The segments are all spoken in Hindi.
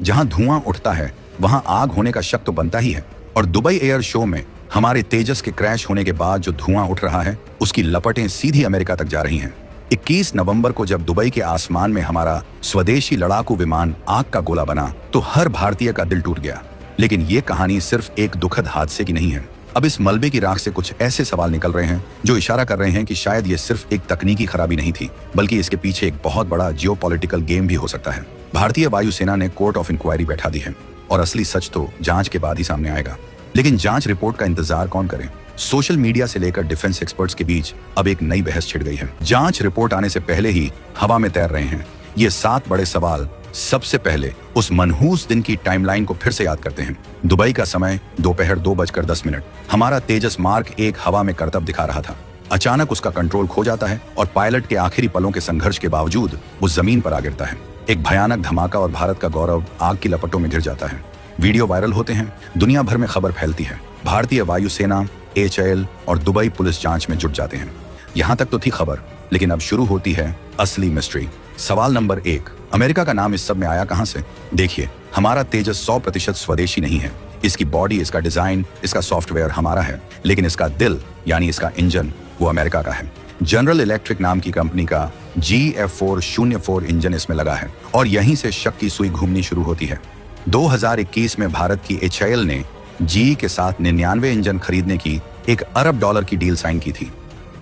जहां धुआं उठता है वहां आग होने का शक तो बनता ही है। और दुबई एयर शो में हमारे तेजस के क्रैश होने के बाद जो धुआं उठ रहा है उसकी लपटें सीधी अमेरिका तक जा रही हैं। 21 नवंबर को जब दुबई के आसमान में हमारा स्वदेशी लड़ाकू विमान आग का गोला बना तो हर भारतीय का दिल टूट गया। लेकिन ये कहानी सिर्फ एक दुखद हादसे की नहीं है। अब इस मलबे की राख से कुछ ऐसे सवाल निकल रहे हैं जो इशारा कर रहे हैं कि शायद ये सिर्फ एक तकनीकी खराबी नहीं थी, बल्कि इसके पीछे एक बहुत बड़ा जियोपॉलिटिकल गेम भी हो सकता है। भारतीय वायुसेना ने कोर्ट ऑफ इंक्वायरी बैठा दी है और असली सच तो जांच के बाद ही सामने आएगा। लेकिन जांच रिपोर्ट का इंतजार कौन करे? सोशल मीडिया से लेकर डिफेंस एक्सपर्ट्स के बीच अब एक नई बहस छिड़ गई है। जांच रिपोर्ट आने से पहले ही हवा में तैर रहे हैं ये 7 बड़े सवाल। सबसे पहले उस मनहूस दिन की टाइमलाइन को फिर से याद करते हैं। दुबई का समय दोपहर 2:10। हमारा तेजस मार्क 1 हवा में करतब दिखा रहा था। अचानक उसका कंट्रोल खो जाता है और पायलट के आखिरी पलों के संघर्ष के बावजूद वो जमीन पर आ गिरता है। एक भयानक धमाका और भारत का गौरव आग की लपटों में घिर जाता है। वीडियो वायरल होते हैं, दुनिया भर में खबर फैलती है। भारतीय वायुसेना, HAL और दुबई पुलिस जांच में जुट जाते हैं। यहाँ तक तो थी खबर, लेकिन अब शुरू होती है असली मिस्ट्री। सवाल नंबर 1, अमेरिका का नाम इस सब में आया कहां से? देखिए, हमारा तेजस 100% स्वदेशी नहीं है। इसकी बॉडी, इसका डिजाइन, इसका सॉफ्टवेयर हमारा है, लेकिन इसका दिल यानी इसका इंजन वो अमेरिका का है। जनरल इलेक्ट्रिक नाम की कंपनी का GF404 इंजन इसमें लगा है और यहीं से शक की सुई घूमनी शुरू होती है। 2021 में भारत की HAL ने GE के साथ 99 इंजन खरीदने की $1 अरब की डील साइन की थी।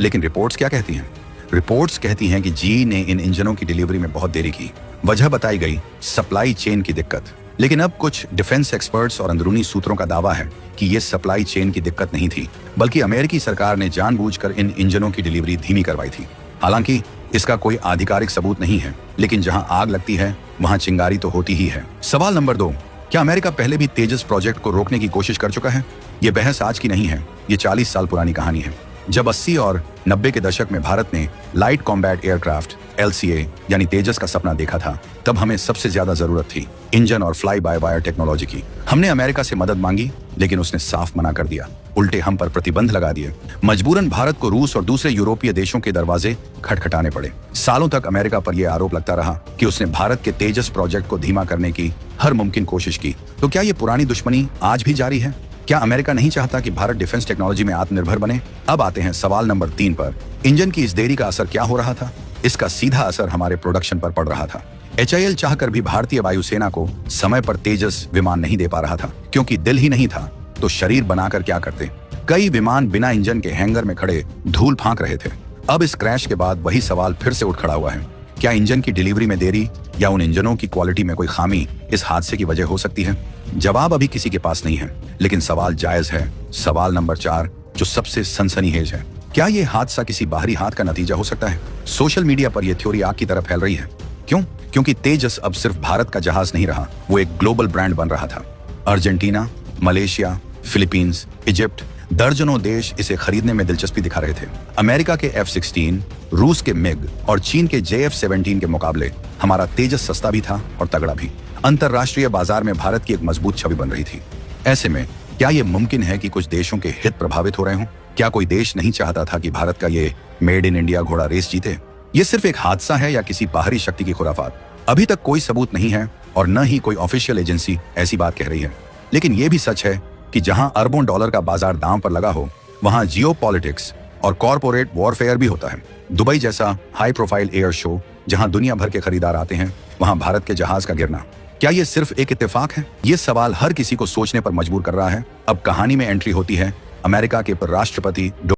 लेकिन रिपोर्ट्स क्या कहती हैं? रिपोर्ट्स कहती हैं कि GE ने इन इंजनों की डिलीवरी में बहुत देरी की। वजह बताई गई सप्लाई चेन की दिक्कत। लेकिन अब कुछ डिफेंस एक्सपर्ट्स और अंदरूनी सूत्रों का दावा है कि ये सप्लाई चेन की दिक्कत नहीं थी, बल्कि अमेरिकी सरकार ने जानबूझकर इन इंजनों की डिलीवरी धीमी करवाई थी। हालांकि इसका कोई आधिकारिक सबूत नहीं है, लेकिन जहां आग लगती है वहां चिंगारी तो होती ही है। सवाल नंबर 2, क्या अमेरिका पहले भी तेजस प्रोजेक्ट को रोकने की कोशिश कर चुका है? ये बहस आज की नहीं है, ये 40 साल पुरानी कहानी है। जब 80 और 90 के दशक में भारत ने लाइट कॉम्बैट एयरक्राफ्ट LCA यानी तेजस का सपना देखा था, तब हमें सबसे ज्यादा जरूरत थी इंजन और फ्लाई बाय वायर टेक्नोलॉजी की। हमने अमेरिका से मदद मांगी, लेकिन उसने साफ मना कर दिया। उल्टे हम पर प्रतिबंध लगा दिए। मजबूरन भारत को रूस और दूसरे यूरोपीय देशों के दरवाजे खटखटाने पड़े। सालों तक अमेरिका पर यह आरोप लगता रहा कि उसने भारत के तेजस प्रोजेक्ट को धीमा करने की हर मुमकिन कोशिश की। तो क्या ये पुरानी दुश्मनी आज भी जारी है? क्या अमेरिका नहीं चाहता कि भारत डिफेंस टेक्नोलॉजी में आत्मनिर्भर बने? अब आते हैं सवाल नंबर 3 पर। इंजन की इस देरी का असर क्या हो रहा था? इसका सीधा असर हमारे प्रोडक्शन पर पड़ रहा था। HAL चाहकर भी भारतीय वायुसेना को समय पर तेजस विमान नहीं दे पा रहा था, क्योंकि दिल ही नहीं था तो शरीर बनाकर क्या करते? कई विमान बिना इंजन के हैंगर में खड़े धूल फांक रहे थे। अब इस क्रैश के बाद वही सवाल फिर से उठ खड़ा हुआ है। क्या इंजन की डिलीवरी में देरी या उन इंजनों की क्वालिटी में कोई खामी इस हादसे की वजह हो सकती है? जवाब अभी किसी के पास नहीं है, लेकिन सवाल जायज है। सवाल नंबर 4, जो सबसे सनसनीखेज है, क्या ये हादसा किसी बाहरी हाथ का नतीजा हो सकता है? सोशल मीडिया पर यह थ्योरी आग की तरह फैल रही है। क्यों? क्योंकि तेजस अब सिर्फ भारत का जहाज नहीं रहा, वो एक ग्लोबल ब्रांड बन रहा था। अर्जेंटीना, मलेशिया, फिलीपींस, इजिप्ट, दर्जनों देश इसे खरीदने में दिलचस्पी दिखा रहे थे। अमेरिका के F-16, रूस के MiG और चीन के JF-17 के मुकाबले हमारा तेजस सस्ता भी था और तगड़ा भी। अंतरराष्ट्रीय बाजार में भारत की एक मजबूत छवि बन रही थी। ऐसे में क्या ये मुमकिन है कि कुछ देशों के हित प्रभावित हो रहे हों? क्या कोई देश नहीं चाहता था कि भारत का ये मेड इन इंडिया घोड़ा रेस जीते? ये सिर्फ एक हादसा है या किसी बाहरी शक्ति की खुराफात? अभी तक कोई सबूत नहीं है और न ही कोई ऑफिशियल एजेंसी ऐसी बात कह रही है। लेकिन यह भी सच है कि जहां अरबों डॉलर का बाजार दांव पर लगा हो, वहां जियोपॉलिटिक्स और कॉर्पोरेट वॉरफेयर भी होता है। दुबई जैसा हाई प्रोफाइल एयर शो जहां दुनिया भर के खरीदार आते हैं, वहां भारत के जहाज का गिरना, क्या ये सिर्फ एक इत्तेफाक है? ये सवाल हर किसी को सोचने पर मजबूर कर रहा है। अब कहानी में एंट्री होती है अमेरिका के राष्ट्रपति